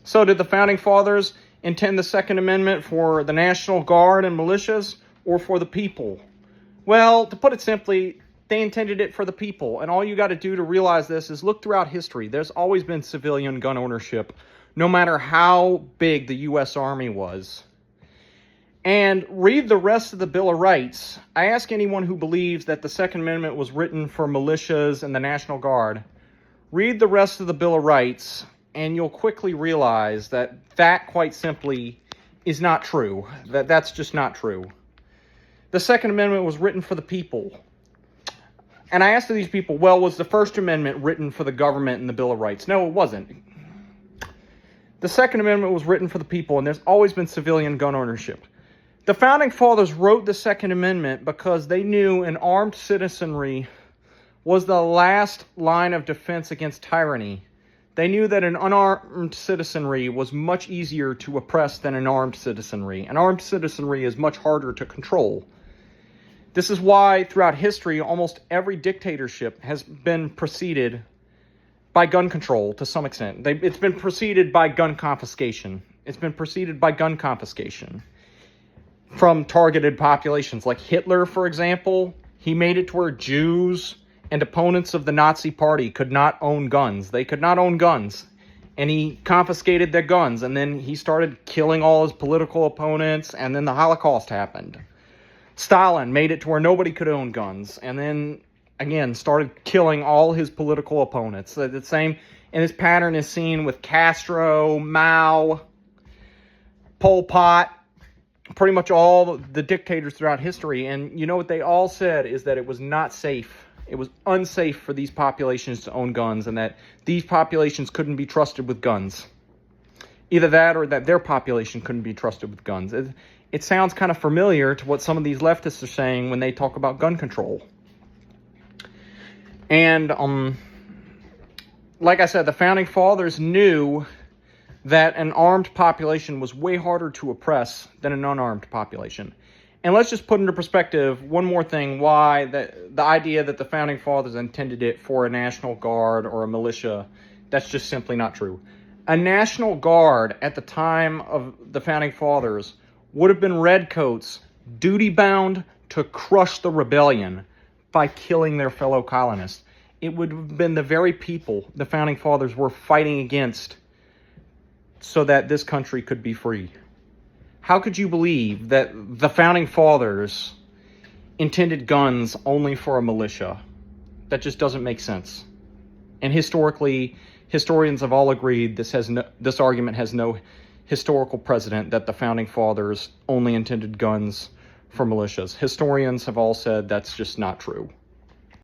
So did the Founding Fathers intend the Second Amendment for the National Guard and militias, or for the people? Well, to put it simply, they intended it for the people. And all you got to do to realize this is look throughout history. There's always been civilian gun ownership, no matter how big the U.S. Army was. And read the rest of the Bill of Rights. I ask anyone who believes that the Second Amendment was written for militias and the National Guard, read the rest of the Bill of Rights, and you'll quickly realize that quite simply, is not true. That's just not true. The Second Amendment was written for the people. And I asked these people, well, was the First Amendment written for the government and the Bill of Rights? No, it wasn't. The Second Amendment was written for the people, and there's always been civilian gun ownership. The Founding Fathers wrote the Second Amendment because they knew an armed citizenry was the last line of defense against tyranny. They knew that an unarmed citizenry was much easier to oppress than an armed citizenry. An armed citizenry is much harder to control. This is why throughout history, almost every dictatorship has been preceded by gun control to some extent. It's been preceded by gun confiscation. It's been preceded by gun confiscation from targeted populations. Like Hitler, for example, he made it to where Jews and opponents of the Nazi Party could not own guns. They could not own guns. And he confiscated their guns, and then he started killing all his political opponents, and then the Holocaust happened. Stalin made it to where nobody could own guns, and then, again, started killing all his political opponents. The same, and this pattern is seen with Castro, Mao, Pol Pot, pretty much all the dictators throughout history. And you know what they all said is that it was not safe. It was unsafe for these populations to own guns, and that these populations couldn't be trusted with guns. Either that or that their population couldn't be trusted with guns. It sounds kind of familiar to what some of these leftists are saying when they talk about gun control. And like I said, the Founding Fathers knew that an armed population was way harder to oppress than an unarmed population. And let's just put into perspective one more thing, why the idea that the Founding Fathers intended it for a National Guard or a militia, that's just simply not true. A National Guard at the time of the Founding Fathers would have been redcoats duty-bound to crush the rebellion by killing their fellow colonists. It would have been the very people the Founding Fathers were fighting against so that this country could be free. How could you believe that the Founding Fathers intended guns only for a militia? That just doesn't make sense. And historically, historians have all agreed this argument has no historical precedent, that the Founding Fathers only intended guns for militias. Historians have all said that's just not true.